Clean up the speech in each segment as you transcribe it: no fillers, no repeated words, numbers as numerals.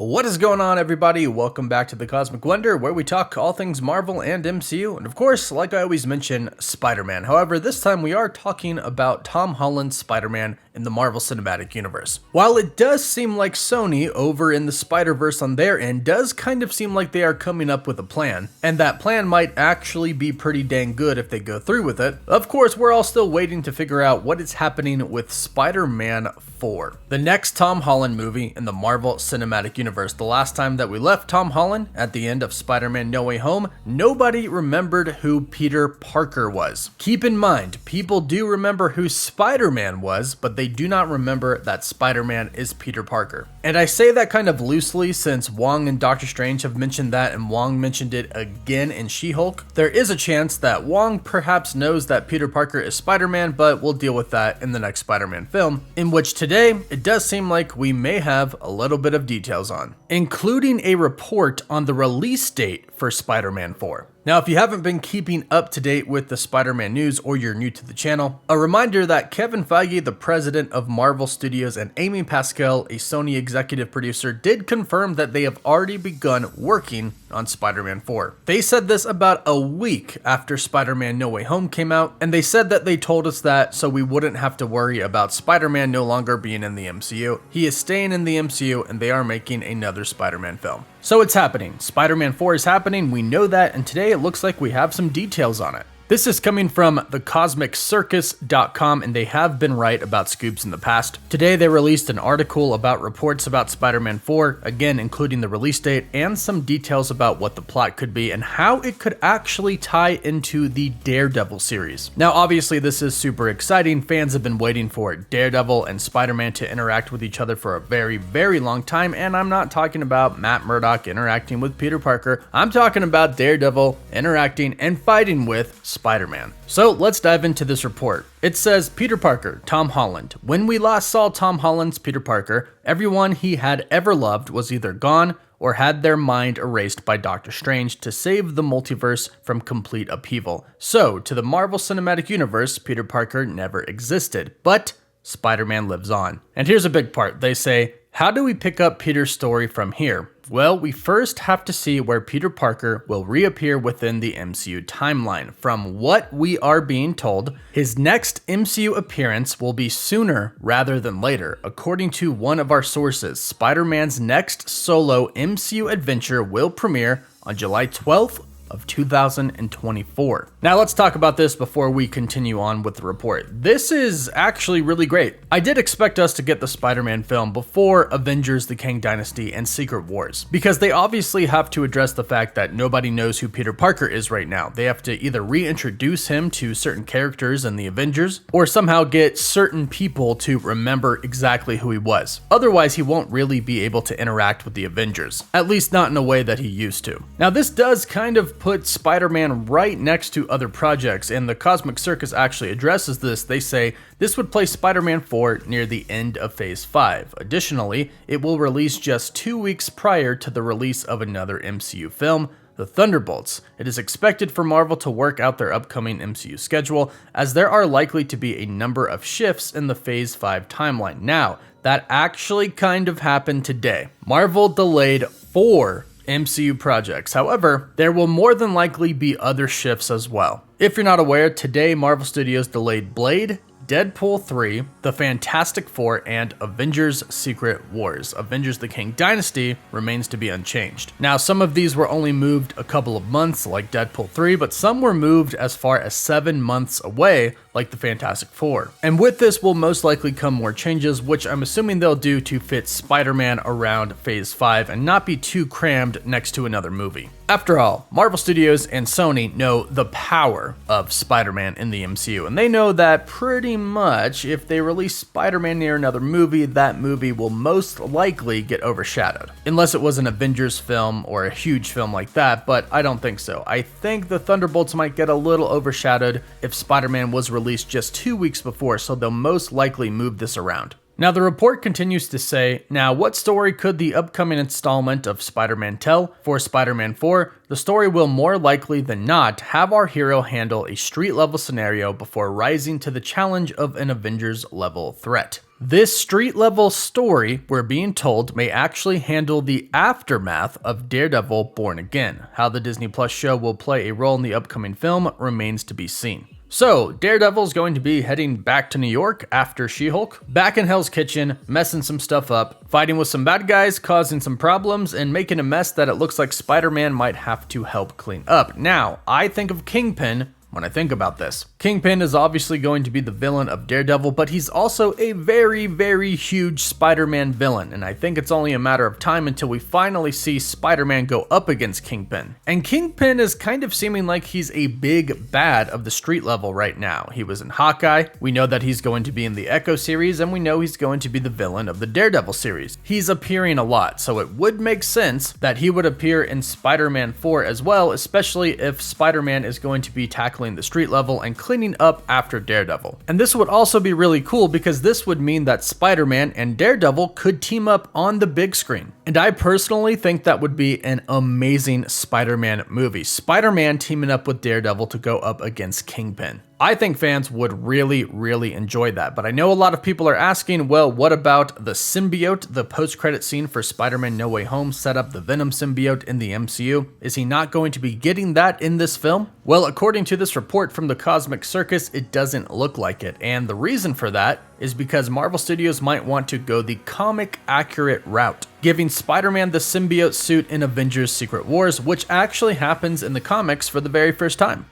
What is going on, everybody? Welcome back to the Cosmic Wonder, where we talk all things Marvel and MCU, and of course, like I always mention, Spider-Man. However, this time we are talking about Tom Holland's Spider-Man in the Marvel Cinematic Universe. While it does seem like Sony over in the Spider-Verse on their end does kind of seem like they are coming up with a plan, and that plan might actually be pretty dang good if they go through with it, of course, we're all still waiting to figure out what is happening with Spider-Man 4, the next Tom Holland movie in the Marvel Cinematic Universe. The last time that we left Tom Holland at the end of Spider-Man No Way Home, nobody remembered who Peter Parker was. Keep in mind, people do remember who Spider-Man was, but they do not remember that Spider-Man is Peter Parker. And I say that kind of loosely since Wong and Doctor Strange have mentioned that, and Wong mentioned it again in She-Hulk. There is a chance that Wong perhaps knows that Peter Parker is Spider-Man, but we'll deal with that in the next Spider-Man film, in which today it does seem like we may have a little bit of details on, including a report on the release date for Spider-Man 4. Now, if you haven't been keeping up to date with the Spider-Man news or you're new to the channel, a reminder that Kevin Feige, the president of Marvel Studios, and Amy Pascal, a Sony executive producer, did confirm that they have already begun working on Spider-Man 4. They said this about a week after Spider-Man No Way Home came out, and they said that they told us that so we wouldn't have to worry about Spider-Man no longer being in the MCU. He is staying in the MCU, and they are making another Spider-Man film. So it's happening. Spider-Man 4 is happening, we know that, and today it looks like we have some details on it. This is coming from thecosmiccircus.com, and they have been right about scoops in the past. Today they released an article about reports about Spider-Man 4, again including the release date and some details about what the plot could be and how it could actually tie into the Daredevil series. Now obviously this is super exciting, fans have been waiting for Daredevil and Spider-Man to interact with each other for a very, very long time, and I'm not talking about Matt Murdock interacting with Peter Parker, I'm talking about Daredevil interacting and fighting with Spider-Man. So let's dive into this report. It says, Peter Parker, Tom Holland. When we last saw Tom Holland's Peter Parker, everyone he had ever loved was either gone or had their mind erased by Doctor Strange to save the multiverse from complete upheaval. So, to the Marvel Cinematic Universe, Peter Parker never existed, but Spider-Man lives on. And here's a big part. They say, how do we pick up Peter's story from here? Well, we first have to see where Peter Parker will reappear within the MCU timeline. From what we are being told, his next MCU appearance will be sooner rather than later. According to one of our sources, Spider-Man's next solo MCU adventure will premiere on July 12th of 2024. Now let's talk about this before we continue on with the report. This is actually really great. I did expect us to get the Spider-Man film before Avengers: The Kang Dynasty and Secret Wars, because they obviously have to address the fact that nobody knows who Peter Parker is right now. They have to either reintroduce him to certain characters in the Avengers, or somehow get certain people to remember exactly who he was. Otherwise, he won't really be able to interact with the Avengers, at least not in a way that he used to. Now this does kind of put Spider-Man right next to other projects, and the Cosmic Circus actually addresses this. They say this would place Spider-Man 4 near the end of Phase 5. Additionally, it will release just 2 weeks prior to the release of another MCU film, The Thunderbolts. It is expected for Marvel to work out their upcoming MCU schedule, as there are likely to be a number of shifts in the Phase 5 timeline. Now, that actually kind of happened today. Marvel delayed 4 MCU projects. However, there will more than likely be other shifts as well. If you're not aware, today Marvel Studios delayed Blade, Deadpool 3, The Fantastic Four, and Avengers: Secret Wars. Avengers: The Kang Dynasty remains to be unchanged. Now, some of these were only moved a couple of months, like Deadpool 3, but some were moved as far as 7 months away, like The Fantastic Four. And with this will most likely come more changes, which I'm assuming they'll do to fit Spider-Man around Phase 5 and not be too crammed next to another movie. After all, Marvel Studios and Sony know the power of Spider-Man in the MCU, and they know that pretty much if they release Spider-Man near another movie, that movie will most likely get overshadowed. Unless it was an Avengers film or a huge film like that, but I don't think so. I think the Thunderbolts might get a little overshadowed if Spider-Man was released just 2 weeks before, so they'll most likely move this around. Now, the report continues to say, now what story could the upcoming installment of Spider-Man tell? For Spider-Man 4, the story will more likely than not have our hero handle a street-level scenario before rising to the challenge of an Avengers-level threat. This street-level story, we're being told, may actually handle the aftermath of Daredevil Born Again. How the Disney Plus show will play a role in the upcoming film remains to be seen. So, Daredevil's going to be heading back to New York after She-Hulk, back in Hell's Kitchen, messing some stuff up, fighting with some bad guys, causing some problems, and making a mess that it looks like Spider-Man might have to help clean up. Now, I think of Kingpin when I think about this. Kingpin is obviously going to be the villain of Daredevil, but he's also a very, very huge Spider-Man villain, and I think it's only a matter of time until we finally see Spider-Man go up against Kingpin. And Kingpin is kind of seeming like he's a big bad of the street level right now. He was in Hawkeye, we know that he's going to be in the Echo series, and we know he's going to be the villain of the Daredevil series. He's appearing a lot, so it would make sense that he would appear in Spider-Man 4 as well, especially if Spider-Man is going to be tackling the street level and cleaning up after Daredevil. And this would also be really cool because this would mean that Spider-Man and Daredevil could team up on the big screen. And I personally think that would be an amazing Spider-Man movie. Spider-Man teaming up with Daredevil to go up against Kingpin. I think fans would really, really enjoy that, but I know a lot of people are asking, well, what about the symbiote? The post-credit scene for Spider-Man No Way Home set up the Venom symbiote in the MCU. Is he not going to be getting that in this film? Well, according to this report from the Cosmic Circus, it doesn't look like it, and the reason for that is because Marvel Studios might want to go the comic-accurate route, giving Spider-Man the symbiote suit in Avengers Secret Wars, which actually happens in the comics for the very first time.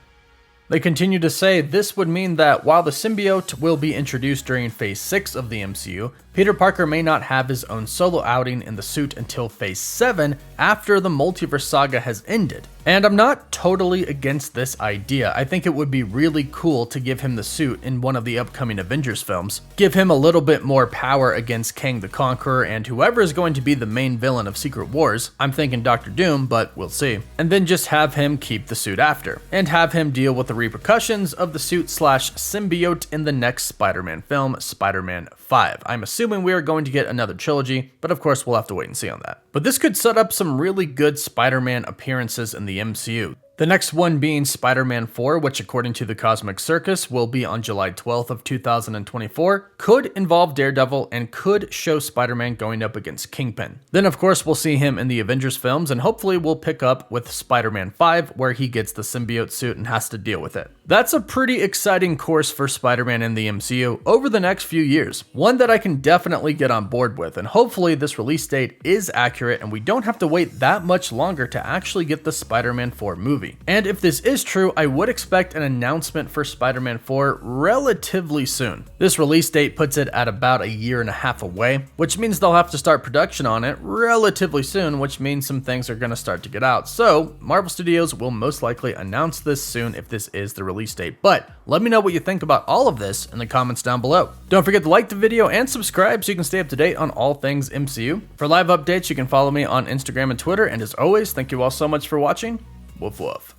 They continue to say this would mean that while the symbiote will be introduced during Phase 6 of the MCU, Peter Parker may not have his own solo outing in the suit until Phase 7 after the multiverse saga has ended. And I'm not totally against this idea. I think it would be really cool to give him the suit in one of the upcoming Avengers films. Give him a little bit more power against Kang the Conqueror and whoever is going to be the main villain of Secret Wars. I'm thinking Doctor Doom, but we'll see. And then just have him keep the suit after. And have him deal with the repercussions of the suit/symbiote in the next Spider-Man film, Spider-Man 5. I'm assuming we are going to get another trilogy, but of course we'll have to wait and see on that. But this could set up some really good Spider-Man appearances in the MCU. The next one being Spider-Man 4, which according to the Cosmic Circus will be on July 12th of 2024, could involve Daredevil and could show Spider-Man going up against Kingpin. Then of course we'll see him in the Avengers films, and hopefully we'll pick up with Spider-Man 5 where he gets the symbiote suit and has to deal with it. That's a pretty exciting course for Spider-Man in the MCU over the next few years. One that I can definitely get on board with, and hopefully this release date is accurate and we don't have to wait that much longer to actually get the Spider-Man 4 movie. And if this is true, I would expect an announcement for Spider-Man 4 relatively soon. This release date puts it at about 1.5 years away, which means they'll have to start production on it relatively soon, which means some things are going to start to get out. So Marvel Studios will most likely announce this soon if this is the release date. But let me know what you think about all of this in the comments down below. Don't forget to like the video and subscribe so you can stay up to date on all things MCU. For live updates, you can follow me on Instagram and Twitter. And as always, thank you all so much for watching. Woof woof.